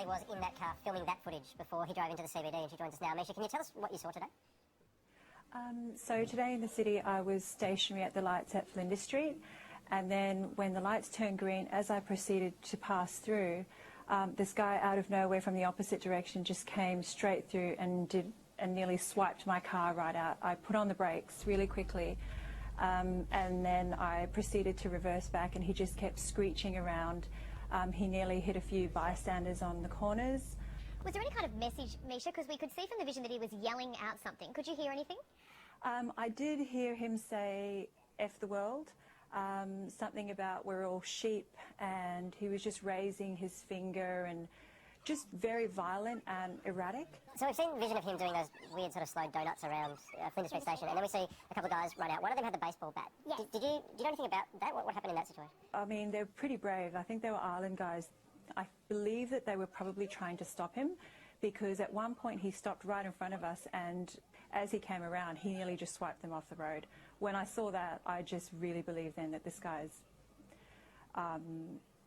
Charlie was in that car filming that footage before he drove into the CBD, and she joins us now. Misha, can you tell us what you saw today? So today in the city I was stationary at the lights at Flinders Street, and then when the lights turned green, as I proceeded to pass through, this guy out of nowhere from the opposite direction just came straight through and nearly swiped my car right out. I put on the brakes really quickly, and then I proceeded to reverse back, and he just kept screeching around. He nearly hit a few bystanders on the corners. Was there any kind of message, Misha? Because we could see from the vision that he was yelling out something. Could you hear anything? I did hear him say F the world, something about we're all sheep, and he was just raising his finger and just very violent and erratic. So we've seen a vision of him doing those weird sort of slow donuts around Flinders Street Station, and then we see a couple of guys run out. One of them had the baseball bat. Yes. Do you know anything about that? What happened in that situation? I mean, they're pretty brave. I think they were island guys. I believe that they were probably trying to stop him, because at one point he stopped right in front of us, and as he came around, he nearly just swiped them off the road. When I saw that, I just really believed then that this guy's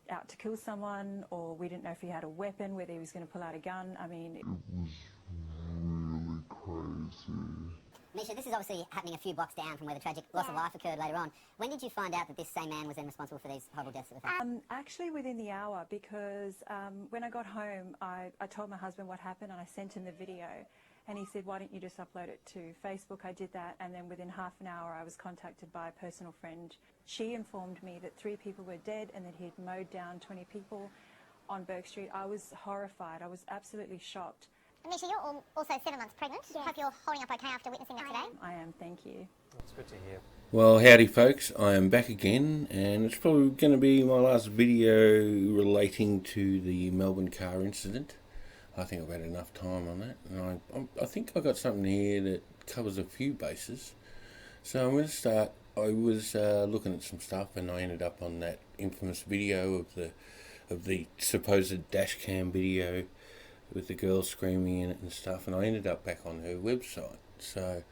out to kill someone, or we didn't know if he had a weapon, whether he was going to pull out a gun. I mean, it was really crazy. Misha, this is obviously happening a few blocks down from where the tragic loss of life occurred later on. When did you find out that this same man was then responsible for these horrible deaths that have happened? Actually within the hour, because when I got home, I told my husband what happened, and I sent him the video, and he said, why don't you just upload it to Facebook? I did that, and then within half an hour I was contacted by a personal friend. She informed me that 3 people were dead and that he'd mowed down 20 people on Burke Street. I was horrified. I was absolutely shocked. Misha, you're also 7 months pregnant. Yeah. Hope you're holding up okay after witnessing that today. I am, thank you. That's good to hear. Well, howdy folks, I am back again, and it's probably going to be my last video relating to the Melbourne car incident. I think I've had enough time on that, and I think I've got something here that covers a few bases. So I'm going to start. I was looking at some stuff, and I ended up on that infamous video of the supposed dash cam video with the girl screaming in it and stuff, and I ended up back on her website. So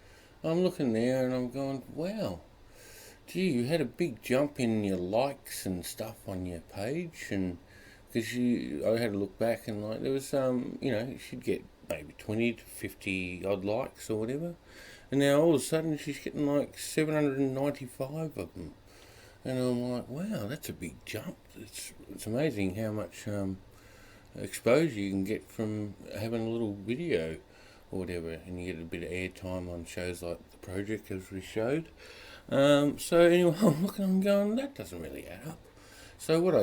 I'm looking there and I'm going, wow, gee, you had a big jump in your likes and stuff on your page, and because I had to look back, and like there was she'd get maybe 20 to 50 odd likes or whatever, and now all of a sudden she's getting like 795 of them, and I'm like, wow, that's a big jump. It's amazing how much exposure you can get from having a little video or whatever, and you get a bit of airtime on shows like The Project, as we showed. So anyway, I'm looking and going, that doesn't really add up. So what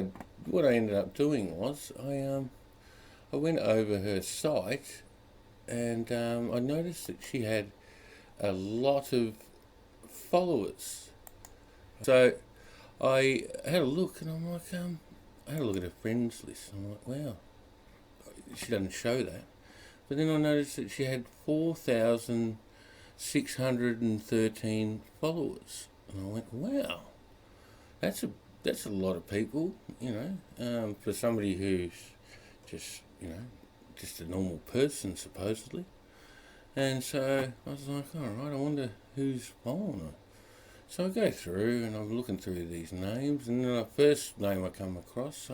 I ended up doing was I went over her site, and I noticed that she had a lot of followers. So I had a look, and I'm like, I had a look at her friends list, and I'm like, wow, she doesn't show that. But then I noticed that she had 4,613 followers, and I went, wow, that's a lot of people, for somebody who's just a normal person supposedly. And so I was like, all right, I wonder who's following her. So I go through and I'm looking through these names, and then the first name I come across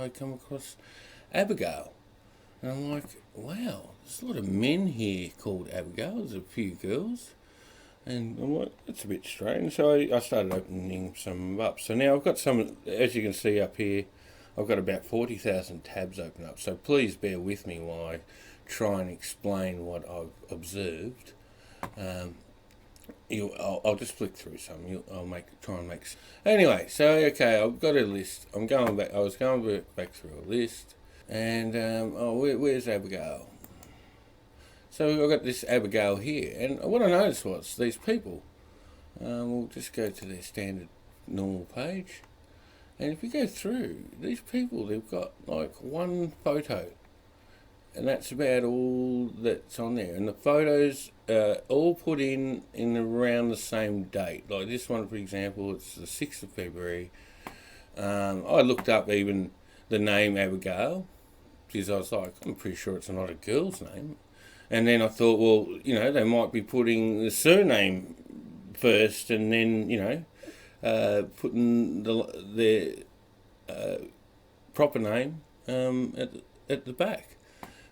Abigail. And I'm like, wow, there's a lot of men here called Abigail. There's a few girls. And I'm like, that's a bit strange. So I started opening some up. So now I've got some, as you can see up here, I've got about 40,000 tabs open up. So please bear with me while I try and explain what I've observed. I'll just flick through some. Try and make. Anyway, so okay, I've got a list. I was going back through a list. And, where's Abigail? So I've got this Abigail here, and what I noticed was these people, we'll just go to their standard normal page, and if you go through, these people, they've got like one photo, and that's about all that's on there, and the photos all put in around the same date. Like this one, for example, it's the 6th of February. I looked up even the name Abigail, because I was like, I'm pretty sure it's not a girl's name. And then I thought, well, they might be putting the surname first, and then, putting their proper name at the back.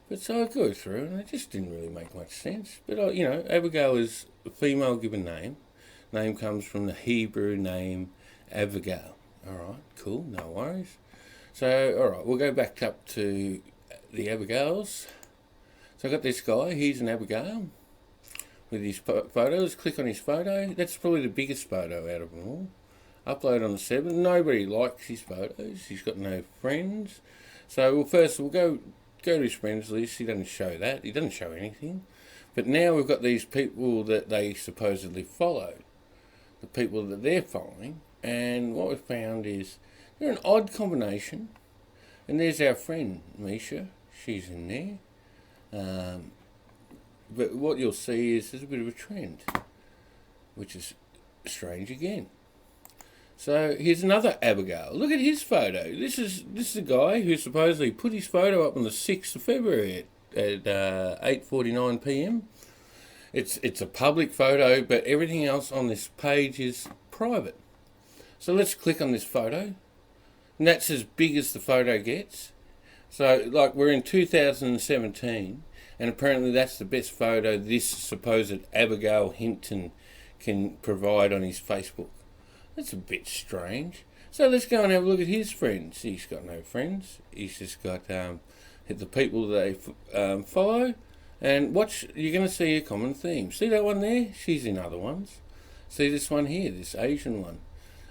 But so I go through, and it just didn't really make much sense. But, you know, Abigail is a female given name. Name comes from the Hebrew name Abigail. Alright, cool, no worries. So, alright, we'll go back up to the Abigails. So I've got this guy, he's an Abigail, with his photos. Click on his photo. That's probably the biggest photo out of them all. Upload on the 7th. Nobody likes his photos. He's got no friends. So first we'll go to his friends list. He doesn't show that. He doesn't show anything. But now we've got these people that they supposedly follow. The people that they're following. And what we've found is they're an odd combination. And there's our friend Misha. She's in there. But what you'll see is there's a bit of a trend, which is strange again. So here's another Abigail. Look at his photo. This is a guy who supposedly put his photo up on the 6th of February at 8:49 p.m. It's a public photo, but everything else on this page is private. So let's click on this photo, and that's as big as the photo gets. So like we're in 2017, and apparently that's the best photo this supposed Abigail Hinton can provide on his Facebook. That's a bit strange. So let's go and have a look at his friends. He's got no friends. He's just got the people that they follow. And watch, you're going to see a common theme. See that one there? She's in other ones. See this one here, this Asian one.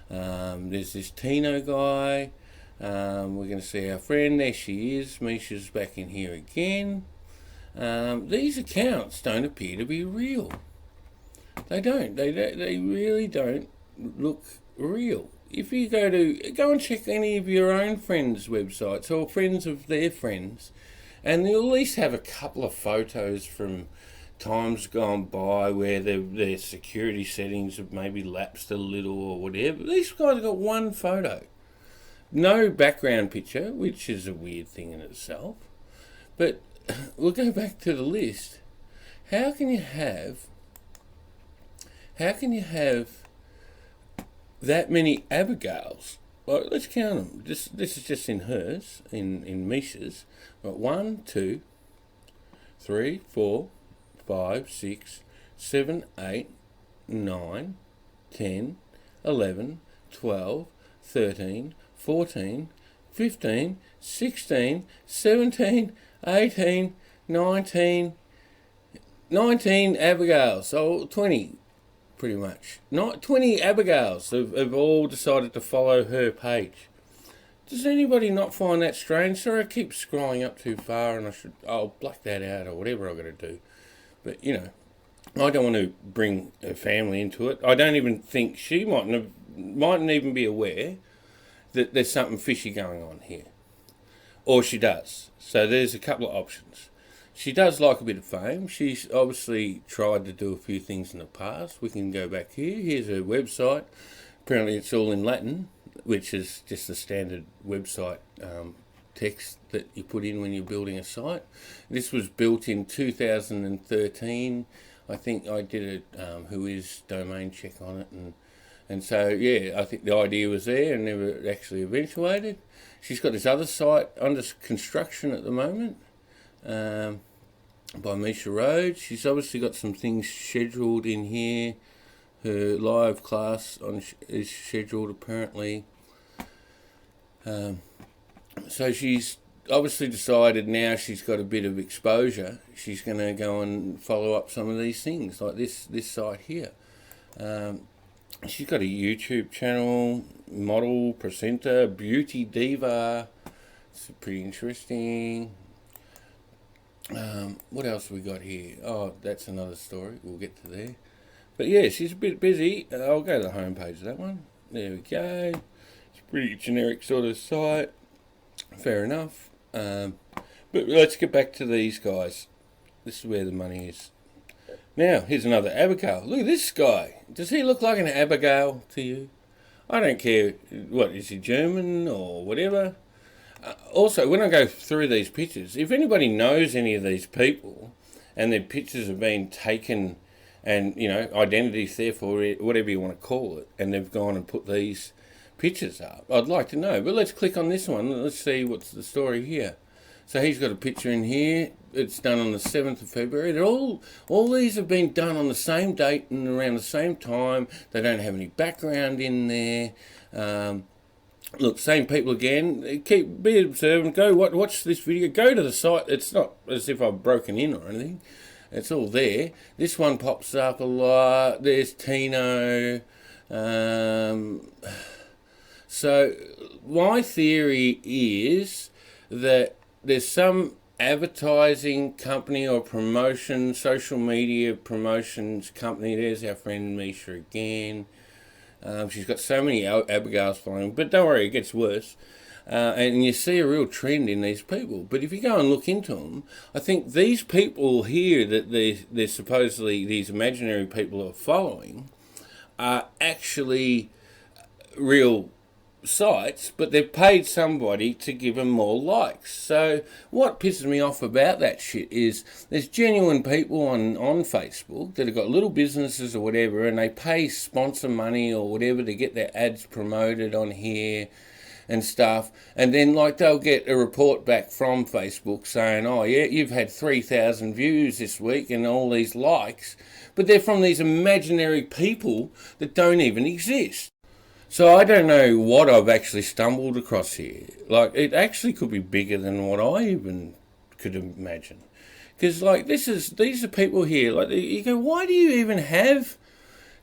There's this Tino guy. We're going to see our friend. There she is. Misha's back in here again. These accounts don't appear to be real. They don't. They really don't look real. If you go and check any of your own friends' websites or friends of their friends, and you'll at least have a couple of photos from times gone by where their security settings have maybe lapsed a little or whatever. These guys have got one photo. No background picture, which is a weird thing in itself. But we'll go back to the list. How can you have that many Abigails? Well, let's count them. This is just in hers, in Misha's. But 1, 2, 3, 4, 5, 6, 7, 8, 9, 10, 11, 12, 13, 14, 15, 16, 17, 18, 19 Abigails. So 20, pretty much. Not 20 Abigails have all decided to follow her page. Does anybody not find that strange? Sorry, I keep scrolling up too far, and I'll black that out or whatever I've got to do. But you know, I don't want to bring her family into it. I don't even think she mightn't even be aware that there's something fishy going on here, or she does. So there's a couple of options. She does like a bit of fame. She's obviously tried to do a few things in the past. We can go back here. Here's her website. Apparently it's all in Latin, which is just the standard website text that you put in when you're building a site. This was built in 2013. I think I did a Whois domain check on it, and so yeah, I think the idea was there and never actually eventuated. She's got this other site under construction at the moment, by Misha Road. She's obviously got some things scheduled in here. Her live class is scheduled apparently. So she's obviously decided now she's got a bit of exposure. She's going to go and follow up some of these things, like this site here. She's got a YouTube channel, model, presenter, beauty diva. It's pretty interesting. What else have we got here? Oh, that's another story. We'll get to there. But yeah, she's a bit busy. I'll go to the home page of that one. There we go. It's a pretty generic sort of site. Fair enough. But let's get back to these guys. This is where the money is. Now, here's another Abigail. Look at this guy. Does he look like an Abigail to you? I don't care. What, is he German or whatever? Also, when I go through these pictures, if anybody knows any of these people and their pictures have been taken and, you know, identity theft or whatever you want to call it, and they've gone and put these pictures up, I'd like to know. But let's click on this one. Let's see what's the story here. So he's got a picture in here. It's done on the 7th of February. They're all these have been done on the same date and around the same time. They don't have any background in there. Look, same people again. Be observant. Go watch this video. Go to the site. It's not as if I've broken in or anything. It's all there. This one pops up a lot. There's Tino. So my theory is that there's some advertising company or promotion, social media promotions company. There's our friend Misha again. She's got so many Abigails following, but don't worry, it gets worse. And you see a real trend in these people. But if you go and look into them, I think these people here that they're supposedly, these imaginary people are following, are actually real sites, but they've paid somebody to give them more likes. So what pisses me off about that shit is there's genuine people on Facebook that have got little businesses or whatever, and they pay sponsor money or whatever to get their ads promoted on here and stuff, and then like they'll get a report back from Facebook saying, oh yeah, you've had 3,000 views this week and all these likes, but they're from these imaginary people that don't even exist. So I don't know what I've actually stumbled across here. Like, it actually could be bigger than what I even could imagine. Because, like, these are people here, like, you go, why do you even have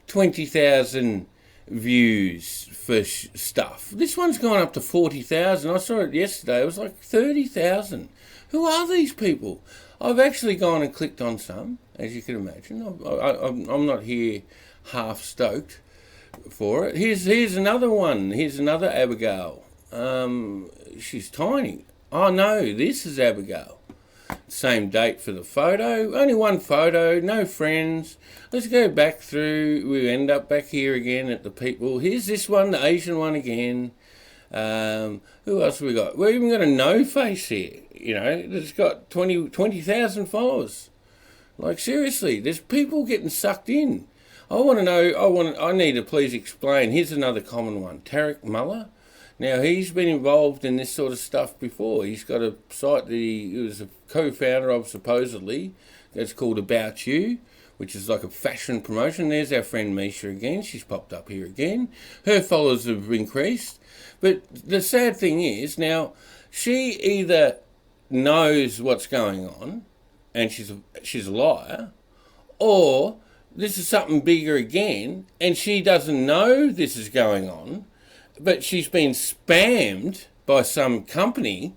20,000 views for stuff? This one's gone up to 40,000. I saw it yesterday. It was like 30,000. Who are these people? I've actually gone and clicked on some, as you can imagine. I'm not here half stoked for it. Here's another one. Here's another Abigail. She's tiny. Oh no, this is Abigail. Same date for the photo. Only one photo, no friends. Let's go back through. We end up back here again at the people. Here's this one, the Asian one again. Who else have we got? We've even got a no face here. You know, that's got 20,000 followers. Like, seriously, there's people getting sucked in. I want to know, I need to please explain. Here's another common one, Tarek Mullah. Now, he's been involved in this sort of stuff before. He's got a site that he was a co-founder of, supposedly. It's called About You, which is like a fashion promotion. There's our friend Misha again. She's popped up here again. Her followers have increased. But the sad thing is, now, she either knows what's going on, and she's a liar, or this is something bigger again, and she doesn't know this is going on, but she's been spammed by some company,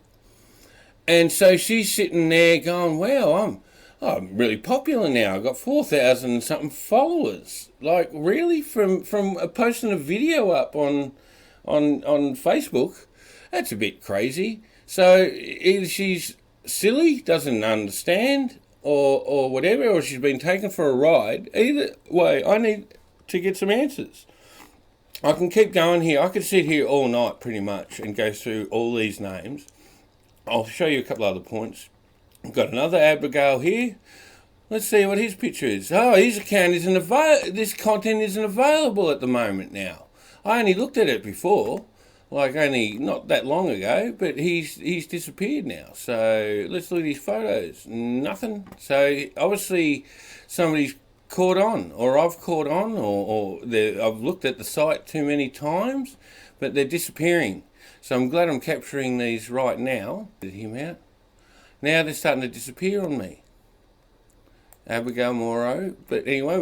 and so she's sitting there going, well, I'm really popular now. I've got 4,000 and something followers. Like, really? From posting a video up on Facebook? That's a bit crazy. So either she's silly, doesn't understand, or whatever, or she's been taken for a ride. Either way, I need to get some answers. I can keep going here. I could sit here all night pretty much and go through all these names. I'll show you a couple other points. I've got another Abigail here. Let's see what his picture is. Oh, his account isn't this content isn't available at the moment now. I only looked at it before, like only not that long ago, but he's disappeared now. So let's look at his photos. Nothing. So obviously somebody's caught on, or I've caught on, or I've looked at the site too many times, but they're disappearing. So I'm glad I'm capturing these right now. Get him out. Now they're starting to disappear on me. Abigail Moreau. But anyway,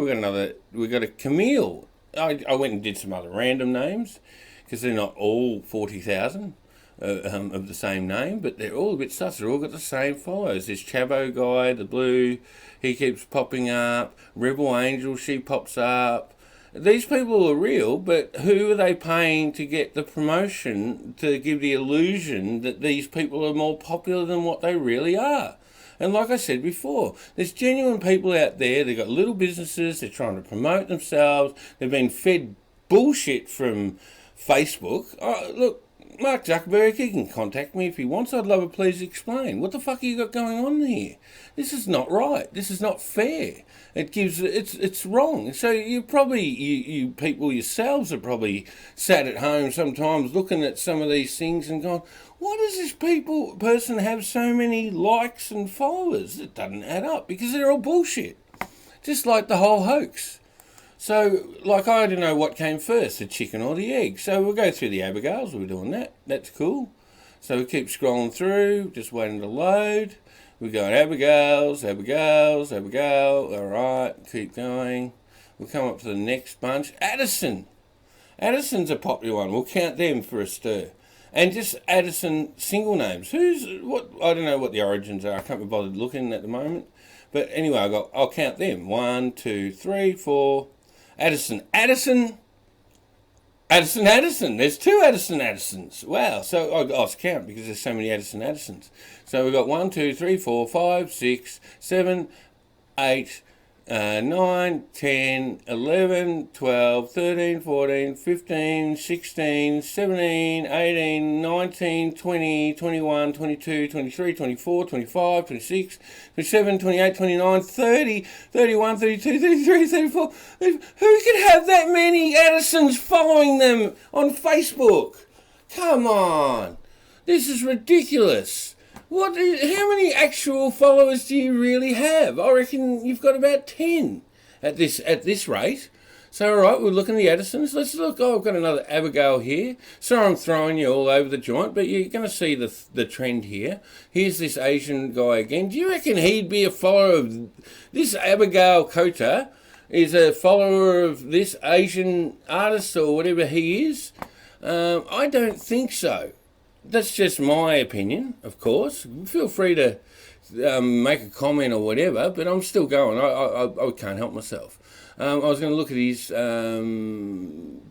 we got a Camille. I went and did some other random names, because they're not all 40,000 of the same name, but they're all a bit sus. They're all got the same followers. There's Chavo guy, the blue, he keeps popping up. Rebel Angel, she pops up. These people are real, but who are they paying to get the promotion to give the illusion that these people are more popular than what they really are? And like I said before, there's genuine people out there, they've got little businesses, they're trying to promote themselves, they've been fed bullshit from Facebook. Oh, look, Mark Zuckerberg, he can contact me if he wants. I'd love a please explain. What the fuck have you got going on here? This is not right. This is not fair. It's wrong. So you probably, you people yourselves are probably sat at home sometimes looking at some of these things and going, why does this person have so many likes and followers? It doesn't add up because they're all bullshit. Just like the whole hoax. So, like, I don't know what came first, the chicken or the egg. So we'll go through the Abigails. We're doing that. That's cool. So we keep scrolling through, just waiting to load. We're going Abigail. All right, keep going. We'll come up to the next bunch. Addison. Addison's a popular one. We'll count them for a stir. And just Addison single names. I don't know what the origins are. I can't be bothered looking at the moment. But anyway, I'll count them. 1, 2, 3, 4. Addison. There's 2 Addisons. Wow. So I lost count because there's so many Addisons. So we've got 1, 2, 3, 4, 5, 6, 7, 8, 9, 10, 11, 12, 13, 14, 15, 16, 17, 18, 19, 20, 21, 22, 23, 24, 25, 26, 27, 28, 29, 30, 31, 32, 33, 34. Who could have that many Addisons following them on Facebook? Come on. This is ridiculous. How many actual followers do you really have? I reckon you've got about 10 at this rate. So, all right, we're looking at the Addisons. Let's look. Oh, I've got another Abigail here. Sorry I'm throwing you all over the joint, but you're going to see the trend here. Here's this Asian guy again. Do you reckon he'd be a follower of this Abigail Kota? Is a follower of this Asian artist or whatever he is? I don't think so. That's just my opinion, of course. Feel free to make a comment or whatever, but I'm still going. I can't help myself. I was going to look at his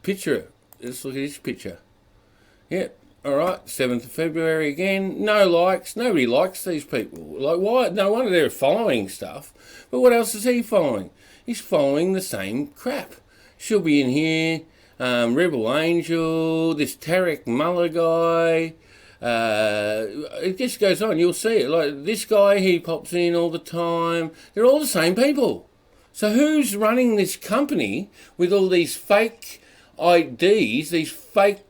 picture. Let's look at his picture. Yep. All right. 7th of February again. No likes. Nobody likes these people. Like, why? No wonder they're following stuff. But what else is he following? He's following the same crap. She'll be in here. Rebel Angel. This Tarek Mullah guy. It just goes on. You'll see it. Like this guy, he pops in all the time. They're all the same people. So who's running this company with all these fake IDs? These fake.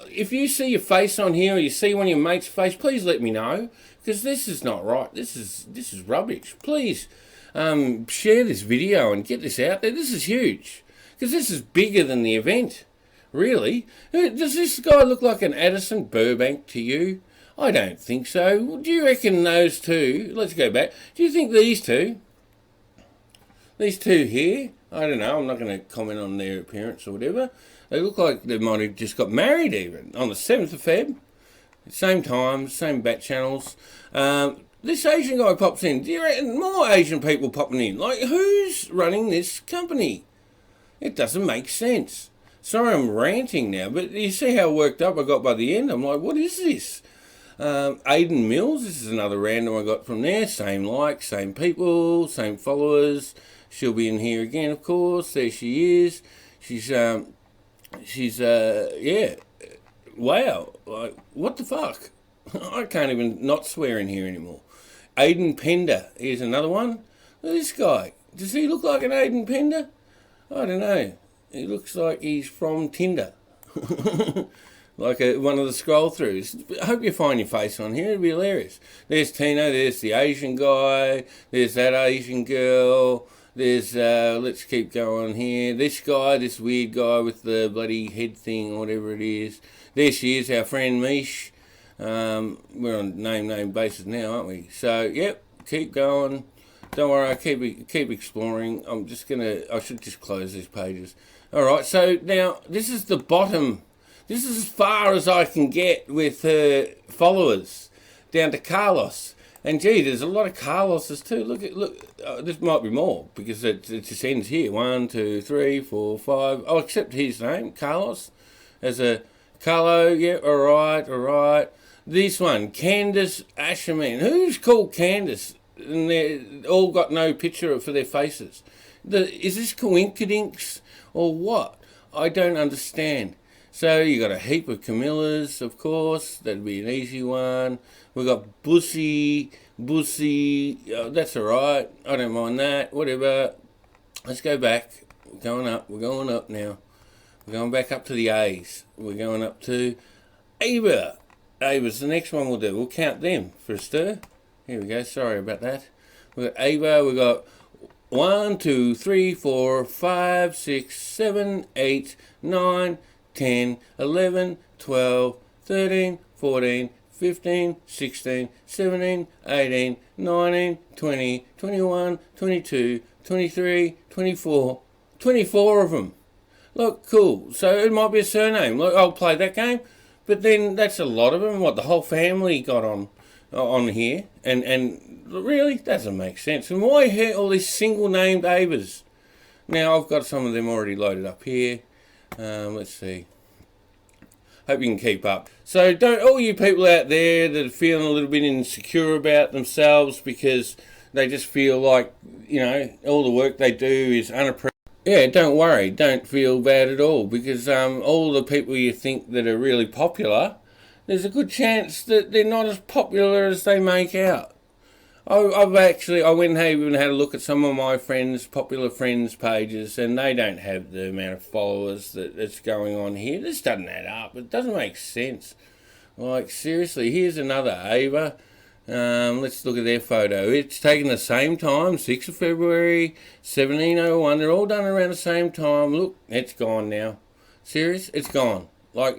If you see your face on here, or you see one of your mates' face, please let me know because this is not right. This is rubbish. Please share this video and get this out there. This is huge because this is bigger than the event. Really? Does this guy look like an Addison Burbank to you? I don't think so. Do you reckon those two... Let's go back. Do you think these two here... I don't know. I'm not going to comment on their appearance or whatever. They look like they might have just got married even. On the 7th of Feb. Same time, same bat channels. This Asian guy pops in. Do you reckon more Asian people popping in? Like, who's running this company? It doesn't make sense. Sorry I'm ranting now, but you see how worked up I got by the end? I'm like, what is this? Aiden Mills, this is another random I got from there. Same likes, same people, same followers. She'll be in here again, of course. There she is. She's yeah. Wow. Like, what the fuck? I can't even not swear in here anymore. Aiden Pender, here's another one. Look at this guy. Does he look like an Aiden Pender? I don't know. He looks like he's from Tinder. Like one of the scroll throughs. I hope you find your face on here. It'd be hilarious. There's Tino. There's the Asian guy. There's that Asian girl. There's, let's keep going here. This guy, this weird guy with the bloody head thing or whatever it is. There she is, our friend Mish. We're on name basis now, aren't we? So, yep, keep going. Don't worry, I keep exploring. I should just close these pages. All right, so now this is the bottom. This is as far as I can get with her followers, down to Carlos. And gee, there's a lot of Carloses too. Look, this might be more because it just ends here. 1, 2, 3, 4, 5. I'll accept his name, Carlos, as a Carlo. Yeah, all right. This one, Candace Asherman. Who's called Candace? And they all got no picture for their faces. Is this coincidence or what? I don't understand. So you got a heap of Camillas, of course. That'd be an easy one. We got Bussy. That's all right. I don't mind that. Whatever. Let's go back. We're going up. We're going up now. We're going back up to the A's. We're going up to Ava. Ava's the next one we'll do. We'll count them for a stir. Here we go. Sorry about that. We've got Ava. We've got 1, 2, 3, 4, 5, 6, 7, 8, 9, 10, 11, 12, 13, 14, 15, 16, 17, 18, 19, 20, 21, 22, 23, 24. 24 of them. Look, cool. So it might be a surname. Look, I'll play that game. But then that's a lot of them. What, the whole family got on here? And really, doesn't make sense. And why all these single-named Avas? Now, I've got some of them already loaded up here. Let's see. Hope you can keep up. So don't, all you people out there that are feeling a little bit insecure about themselves because they just feel like, you know, all the work they do is unappreciated. Yeah, don't worry. Don't feel bad at all because all the people you think that are really popular, there's a good chance that they're not as popular as they make out. I went and even had a look at some of my popular friends' pages, and they don't have the amount of followers that's going on here. This doesn't add up. It doesn't make sense. Like, seriously, here's another Ava. Let's look at their photo. It's taken the same time, 6th of February, 1701. They're all done around the same time. Look, it's gone now. Serious? It's gone. Like,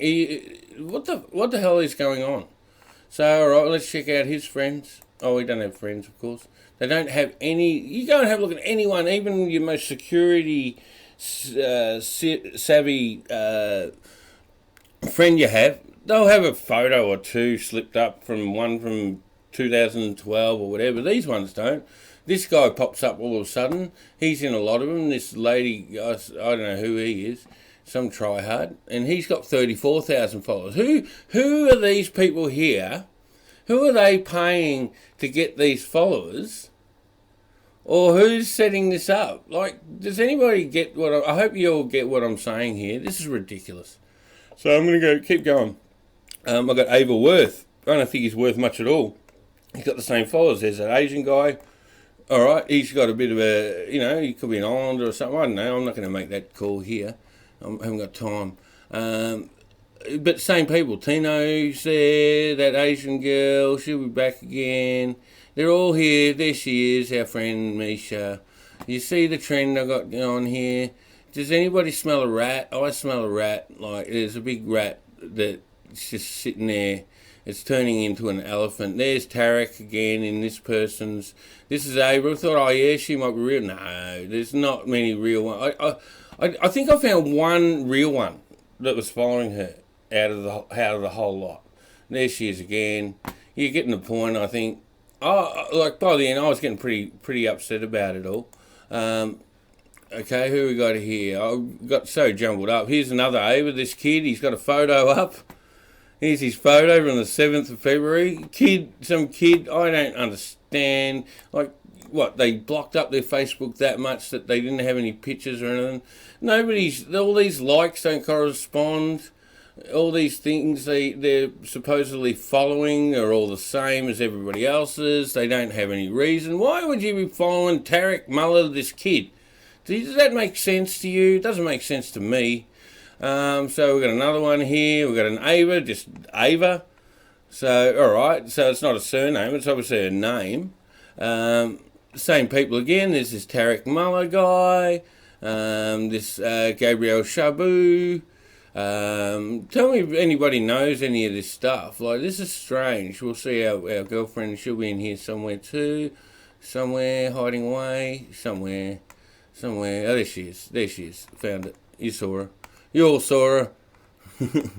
what the hell is going on? So, alright, let's check out his friends. Oh, we don't have friends, of course. They don't have any. You go and have a look at anyone, even your most security savvy friend you have. They'll have a photo or two slipped up from 2012 or whatever. These ones don't. This guy pops up all of a sudden. He's in a lot of them. This lady, I don't know who he is. Some tryhard. And he's got 34,000 followers. Who are these people here? Who are they paying to get these followers? Or who's setting this up? Like, does anybody get I hope you all get what I'm saying here. This is ridiculous. So I'm going to keep going. I've got Ava Worth. I don't think he's worth much at all. He's got the same followers. There's that Asian guy. All right, he's got a bit of a, you know, he could be an Islander or something. I don't know. I'm not going to make that call here. I haven't got time. But same people. Tino's there, that Asian girl, she'll be back again. They're all here. There she is, our friend Misha. You see the trend I got on here? Does anybody smell a rat? I smell a rat. Like, there's a big rat that's just sitting there. It's turning into an elephant. There's Tarek again in this person's. This is Ava. I thought, oh yeah, she might be real. No, there's not many real ones. I think I found one real one that was following her out of the whole lot. There she is again. You're getting the point, I think. Like by the end, I was getting pretty upset about it all. Okay, who we got here? I got so jumbled up. Here's another Ava. This kid, he's got a photo up. Here's his photo from the 7th of February. Some kid, I don't understand. Like, what, they blocked up their Facebook that much that they didn't have any pictures or anything? All these likes don't correspond. All these things they're supposedly following are all the same as everybody else's. They don't have any reason. Why would you be following Tarek Mullah, this kid? Does that make sense to you? It doesn't make sense to me. So we've got another one here. We've got an Ava, just Ava. So, alright, so it's not a surname, it's obviously a name. Same people again. There's this Tarek Mullah guy. This Gabriel Shabu. Tell me if anybody knows any of this stuff. Like, this is strange. We'll see our girlfriend. She'll be in here somewhere too. Somewhere, hiding away. Somewhere. Oh, there she is. Found it. You saw her. You all saw her.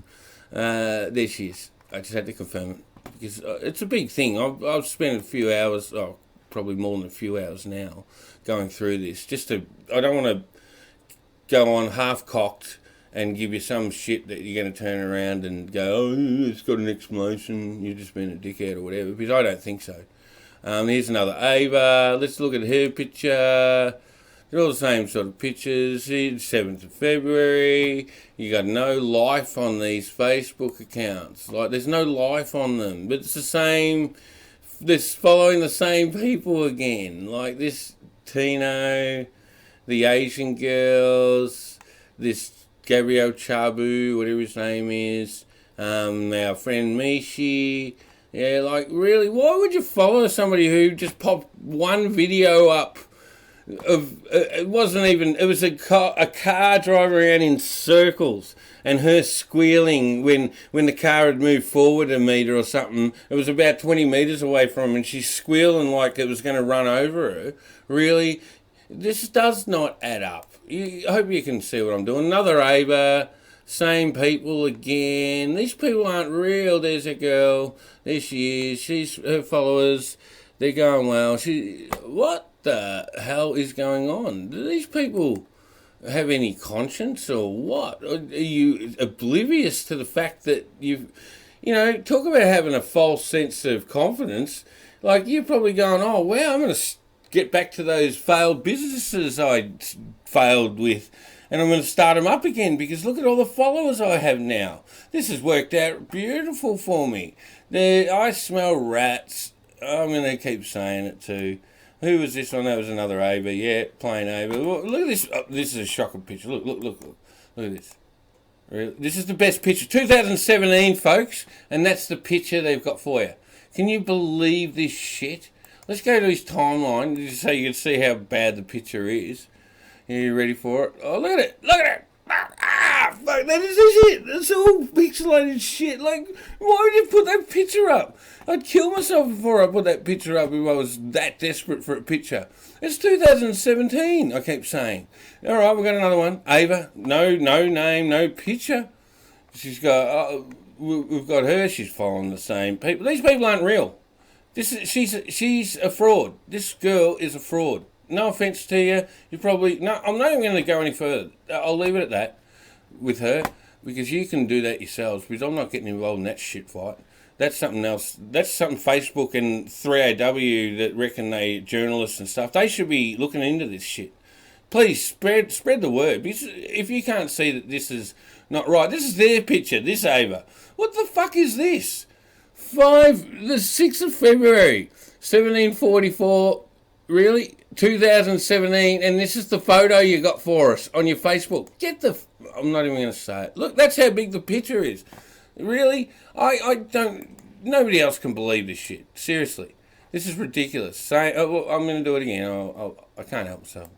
There she is. I just had to confirm it. Because it's a big thing. I've spent a few hours, probably more than a few hours now, going through this. I don't want to go on half-cocked and give you some shit that you're going to turn around and go, oh, it's got an explanation, you've just been a dickhead or whatever, because I don't think so. Here's another Ava. Let's look at her picture. They're all the same sort of pictures. It's 7th of February. You got no life on these Facebook accounts. Like, there's no life on them. But it's the same. This following the same people again. Like this Tino, the Asian girls, this Gabriel Chabu, whatever his name is, our friend Mishi. Yeah, like, really, why would you follow somebody who just popped one video up of, it wasn't even, it was a car driving around in circles and her squealing when the car had moved forward a metre or something. It was about 20 metres away from her and she's squealing like it was going to run over her. Really, this does not add up. I hope you can see what I'm doing. Another Ava, same people again. These people aren't real. There's a girl. There she is. Her followers. They're going well. What the hell is going on? Do these people have any conscience or what? Are you oblivious to the fact that talk about having a false sense of confidence. Like, you're probably going, oh, wow, I'm going to get back to those failed businesses I failed with, and I'm going to start them up again because look at all the followers I have now. This has worked out beautiful for me. I smell rats. I'm going to keep saying it too. Who was this one? That was another Ava. Yeah, plain Ava. Look at this. Oh, this is a shocking picture. Look at this. Really? This is the best picture. 2017, folks, and that's the picture they've got for you. Can you believe this shit? Let's go to his timeline just so you can see how bad the picture is. Are you ready for it? Oh, look at it. Look at it. Ah, fuck, that is it. That's all pixelated shit. Like, why would you put that picture up? I'd kill myself before I put that picture up if I was that desperate for a picture. It's 2017, I keep saying. All right, we've got another one. Ava, no name, no picture. She's got, we've got her. She's following the same people. These people aren't real. She's a fraud. This girl is a fraud. No offence to you. I'm not even going to go any further. I'll leave it at that with her because you can do that yourselves because I'm not getting involved in that shit fight. That's something else. That's something Facebook and 3AW that reckon they journalists and stuff. They should be looking into this shit. Please spread the word because if you can't see that this is not right, this is their picture. This Ava. What the fuck is this? The 6th of February, 1744. Really? 2017, and this is the photo you got for us on your Facebook. I'm not even going to say it. Look, that's how big the picture is. Really? Nobody else can believe this shit. Seriously. This is ridiculous. I'm going to do it again. I can't help myself.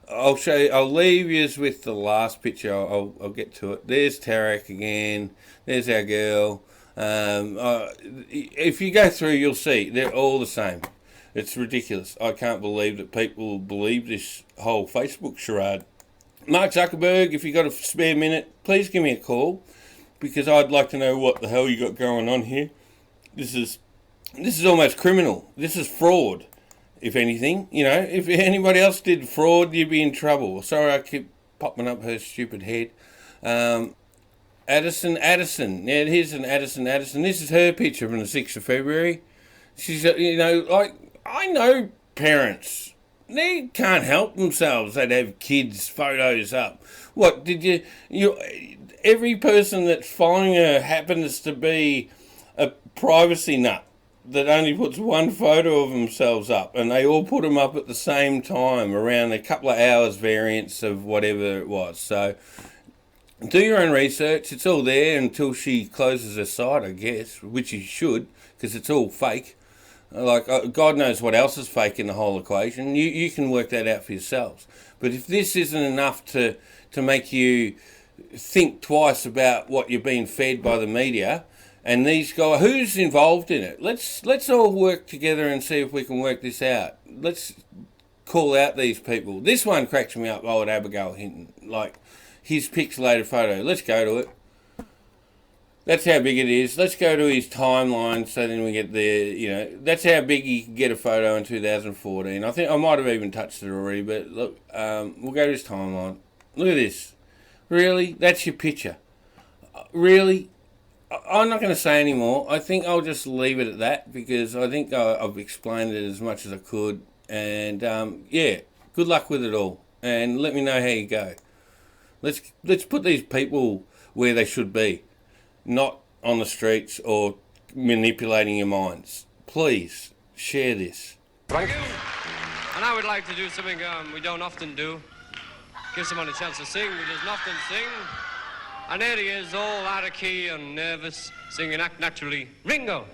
I'll show you. I'll leave you with the last picture. I'll get to it. There's Tarek again. There's our girl. If you go through, you'll see. They're all the same. It's ridiculous. I can't believe that people believe this whole Facebook charade. Mark Zuckerberg, if you've got a spare minute, please give me a call because I'd like to know what the hell you got going on here. This is almost criminal. This is fraud, if anything. If anybody else did fraud, you'd be in trouble. Sorry, I keep popping up her stupid head. Addison. Yeah, here's an Addison. This is her picture from the 6th of February. She's, I know parents. They can't help themselves. They'd have kids' photos up. What, every person that's following her happens to be a privacy nut that only puts one photo of themselves up, and they all put them up at the same time, around a couple of hours variance of whatever it was. So, do your own research. It's all there until she closes her site, I guess, which she should, because it's all fake. Like, God knows what else is fake in the whole equation. You can work that out for yourselves. But if this isn't enough to make you think twice about what you're being fed by the media, and these guys, who's involved in it? Let's all work together and see if we can work this out. Let's call out these people. This one cracks me up, old Abigail Hinton. Like, his pixelated photo. Let's go to it. That's how big it is. Let's go to his timeline so then we get there, that's how big he can get a photo in 2014. I think I might have even touched it already, but look, we'll go to his timeline. Look at this. Really? That's your picture? Really? I'm not going to say any more. I think I'll just leave it at that because I think I've explained it as much as I could. And, yeah, good luck with it all, and let me know how you go. Let's put these people where they should be, not on the streets or manipulating your minds. Please share this. Thank you. And I would like to do something we don't often do. Give someone a chance to sing. We doesn't often sing. And there he is, all out of key and nervous, singing Act Naturally. Ringo.